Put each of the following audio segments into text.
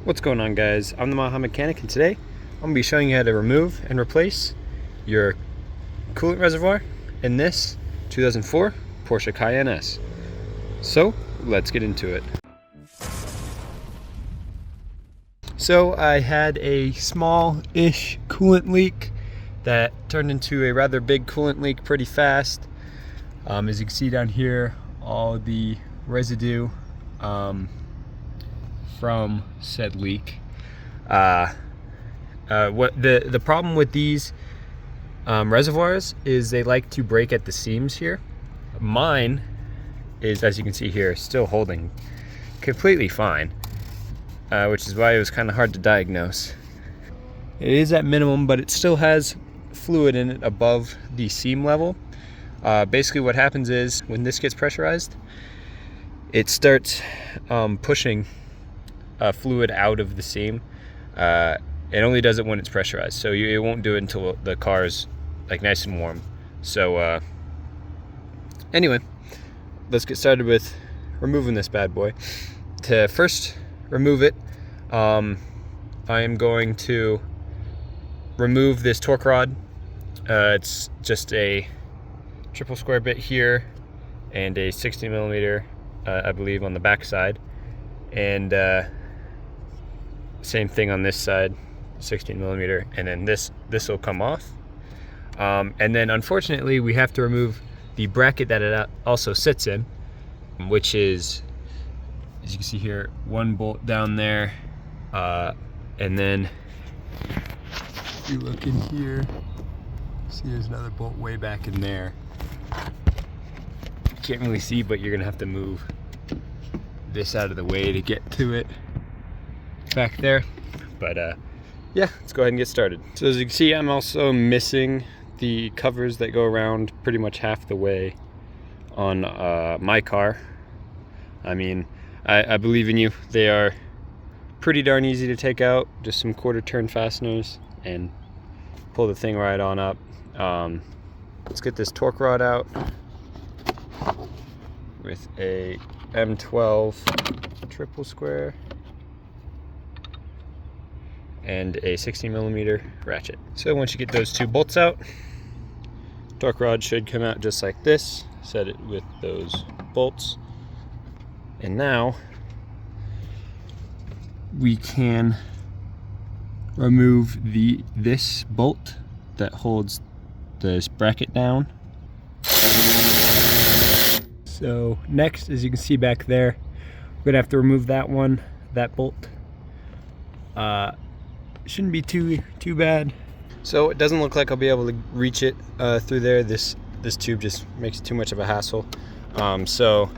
What's going on, guys? I'm the Maha Mechanic, and today I'm going to be showing you how to remove and replace your coolant reservoir in this 2004 Porsche Cayenne S. So let's get into it. So I had a small-ish coolant leak that turned into a rather big coolant leak pretty fast. As you can see down here, all the residue from said leak. What the problem with these reservoirs is they like to break at the seams here. Mine is, as you can see here, still holding completely fine, which is why it was kind of hard to diagnose. It is at minimum, but it still has fluid in it above the seam level. Basically what happens is when this gets pressurized, it starts pushing fluid out of the seam. It only does it when it's pressurized, so it won't do it until the car is like nice and warm. So anyway, let's get started with removing this bad boy. To first remove it, I am going to remove this torque rod. It's just a triple square bit here and a 60 millimeter, I believe, on the back side, and same thing on this side, 16 millimeter, and then this will come off. And then unfortunately we have to remove the bracket that it also sits in, which is, as you can see here, one bolt down there, and then if you look in here, see there's another bolt way back in there. You can't really see, but you're gonna have to move this out of the way to get to it back there. But yeah, let's go ahead and get started. So as you can see, I'm also missing the covers that go around pretty much half the way on my car. I mean, I believe in you. They are pretty darn easy to take out. Just some quarter turn fasteners and pull the thing right on up. Let's get this torque rod out with a M12 triple square and a 60 millimeter ratchet. So once you get those two bolts out, torque rod should come out just like this. Set it with those bolts, and now we can remove this bolt that holds this bracket down. So next, as you can see back there, we're gonna have to remove that bolt. Shouldn't be too bad. So it doesn't look like I'll be able to reach it through there. This tube just makes it too much of a hassle. So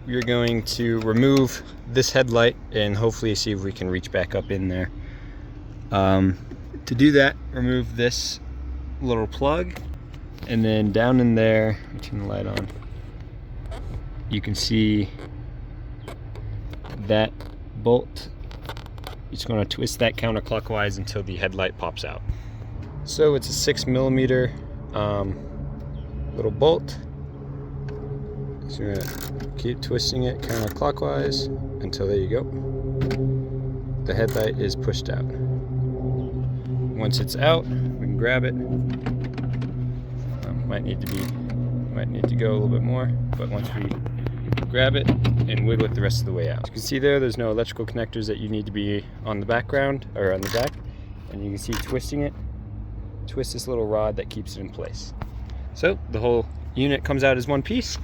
we're going to remove this headlight and hopefully see if we can reach back up in there. To do that, remove this little plug, and then down in there, let me turn the light on, you can see that bolt. It's going to twist that counterclockwise until the headlight pops out. So it's a 6 millimeter little bolt. So you're going to keep twisting it counterclockwise until, there you go, the headlight is pushed out. Once it's out, we can grab it. Might need to go a little bit more, but once we grab it and wiggle it the rest of the way out. As you can see there's no electrical connectors that you need to be on the background or on the back, and you can see twisting it, twist this little rod that keeps it in place. So the whole unit comes out as one piece,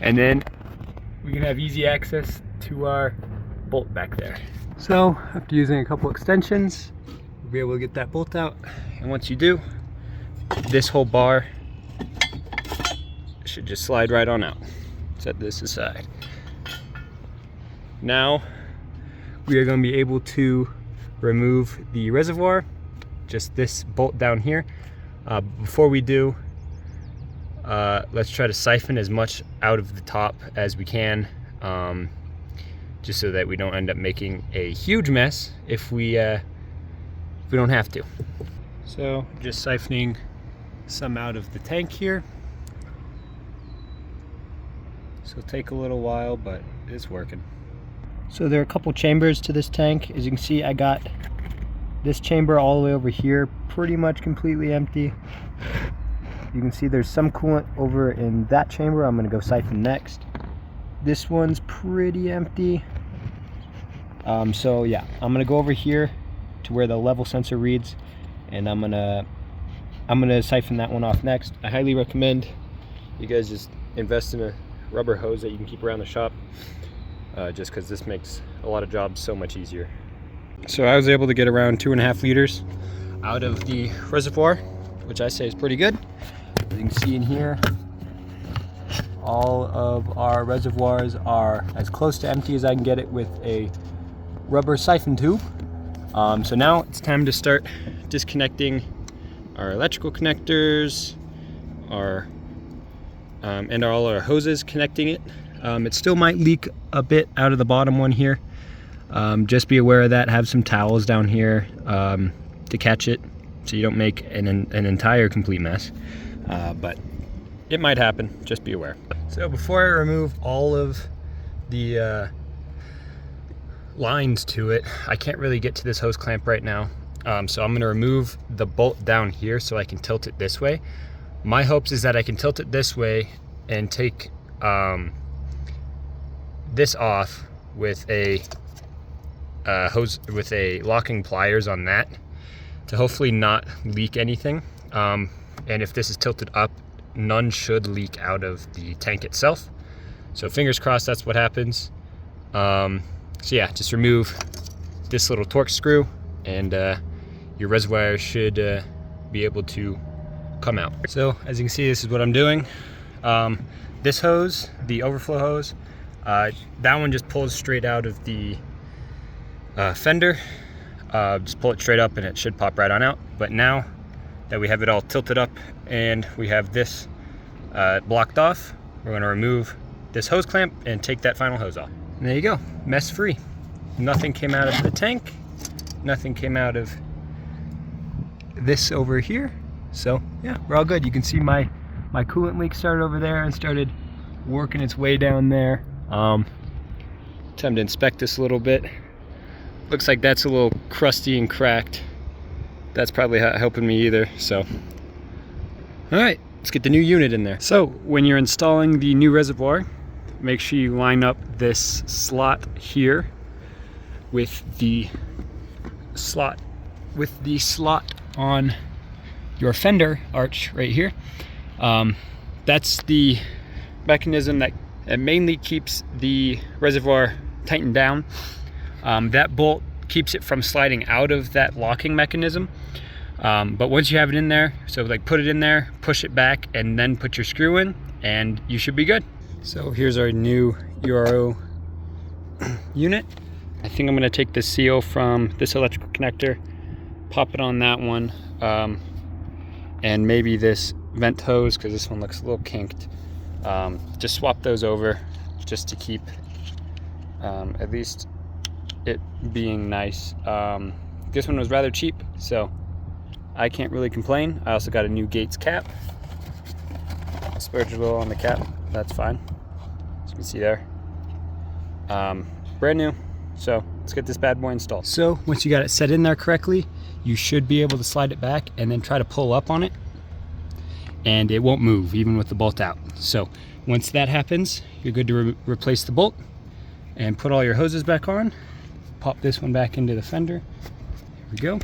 and then we can have easy access to our bolt back there. So after using a couple extensions, we'll be able to get that bolt out, and once you do, this whole bar should just slide right on out. Set this aside. Now we are going to be able to remove the reservoir, just this bolt down here. Before we do, let's try to siphon as much out of the top as we can, just so that we don't end up making a huge mess if we don't have to. So just siphoning some out of the tank here. So it'll take a little while, but it's working. So there are a couple chambers to this tank. As you can see, I got this chamber all the way over here pretty much completely empty. You can see there's some coolant over in that chamber. I'm going to go siphon next. This one's pretty empty. So yeah, I'm going to go over here to where the level sensor reads, and I'm gonna siphon that one off next. I highly recommend you guys just invest in a rubber hose that you can keep around the shop, just because this makes a lot of jobs so much easier. So I was able to get around 2.5 liters out of the reservoir, which I say is pretty good. As you can see in here, all of our reservoirs are as close to empty as I can get it with a rubber siphon tube. So now it's time to start disconnecting our electrical connectors, and all our hoses connecting it. It still might leak a bit out of the bottom one here. Just be aware of that. Have some towels down here to catch it, so you don't make an entire complete mess. But it might happen. Just be aware. So before I remove all of the lines to it, I can't really get to this hose clamp right now. So I'm going to remove the bolt down here so I can tilt it this way. My hopes is that I can tilt it this way and take this off with a hose, with a locking pliers on that, to hopefully not leak anything. And if this is tilted up, none should leak out of the tank itself. So fingers crossed that's what happens. So yeah, just remove this little Torx screw, and your reservoir should be able to come out. So as you can see, this is what I'm doing. This hose, the overflow hose, that one just pulls straight out of the fender. Just pull it straight up and it should pop right on out. But now that we have it all tilted up and we have this blocked off, we're going to remove this hose clamp and take that final hose off. And there you go, mess free. Nothing came out of the tank, nothing came out of this over here. So yeah, we're all good. You can see my coolant leak started over there and started working its way down there. Time to inspect this a little bit. Looks like that's a little crusty and cracked. That's probably not helping me either. So all right, let's get the new unit in there. So when you're installing the new reservoir, make sure you line up this slot here with the slot on your fender arch right here. That's the mechanism that mainly keeps the reservoir tightened down. That bolt keeps it from sliding out of that locking mechanism. But once you have it in there, so like put it in there, push it back, and then put your screw in, and you should be good. So here's our new URO unit. I think I'm going to take the seal from this electrical connector, pop it on that one, and maybe this vent hose, because this one looks a little kinked. Just swap those over just to keep at least it being nice. This one was rather cheap, so I can't really complain. I also got a new Gates cap. Splurged a little on the cap, that's fine. As you can see there. Brand new. So let's get this bad boy installed. So once you got it set in there correctly, you should be able to slide it back and then try to pull up on it, and it won't move even with the bolt out. So once that happens, you're good to replace the bolt and put all your hoses back on. Pop this one back into the fender. Here we go.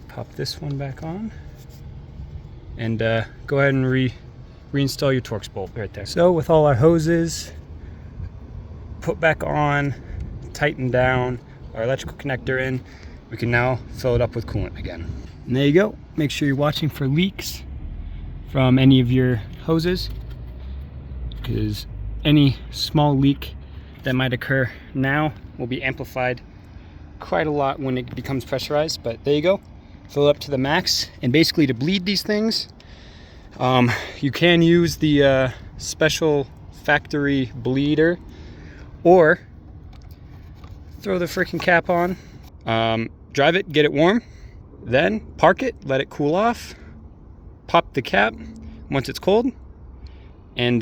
Pop this one back on, and go ahead and reinstall your Torx bolt right there. So with all our hoses put back on, tighten down, our electrical connector in, we can now fill it up with coolant again. And there you go. Make sure you're watching for leaks from any of your hoses, because any small leak that might occur now will be amplified quite a lot when it becomes pressurized. But there you go. Fill it up to the max. And basically, to bleed these things, you can use the special factory bleeder, or throw the freaking cap on, drive it, get it warm, then park it, let it cool off, pop the cap once it's cold, and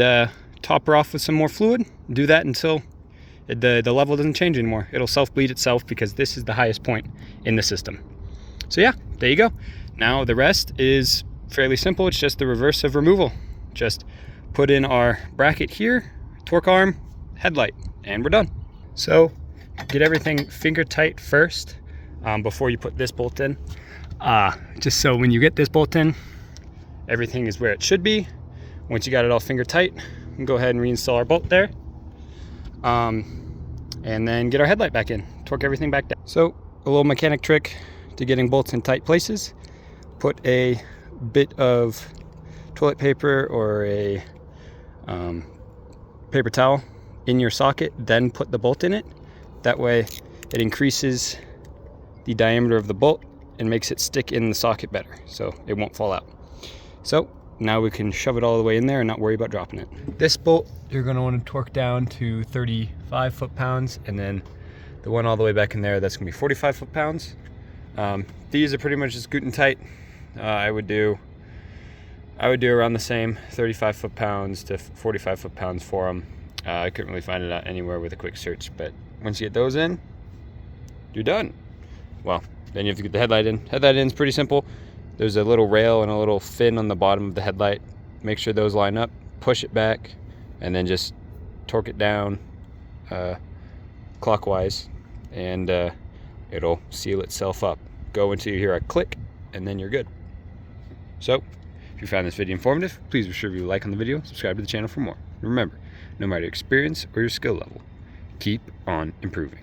top her off with some more fluid. Do that until the level doesn't change anymore. It'll self-bleed itself because this is the highest point in the system. So yeah, there you go. Now the rest is fairly simple. It's just the reverse of removal. Just put in our bracket here, torque arm, headlight, and we're done. So get everything finger tight first before you put this bolt in. Just so when you get this bolt in, everything is where it should be. Once you got it all finger tight, we can go ahead and reinstall our bolt there. And then get our headlight back in, torque everything back down. So a little mechanic trick to getting bolts in tight places: put a bit of toilet paper or a paper towel in your socket, then put the bolt in it. That way it increases the diameter of the bolt and makes it stick in the socket better, so it won't fall out. So now we can shove it all the way in there and not worry about dropping it. This bolt you're going to want to torque down to 35 foot-pounds, and then the one all the way back in there, that's going to be 45 foot-pounds. These are pretty much just good and tight. I would do around the same 35 foot-pounds to 45 foot-pounds for them. I couldn't really find it out anywhere with a quick search, but once you get those in, you're done. Well, then you have to get the headlight in. Headlight in is pretty simple. There's a little rail and a little fin on the bottom of the headlight. Make sure those line up, push it back, and then just torque it down clockwise, and it'll seal itself up. Go until you hear a click, and then you're good. So, if you found this video informative, please be sure to like on the video, subscribe to the channel for more. And remember, no matter your experience or your skill level, keep on improving.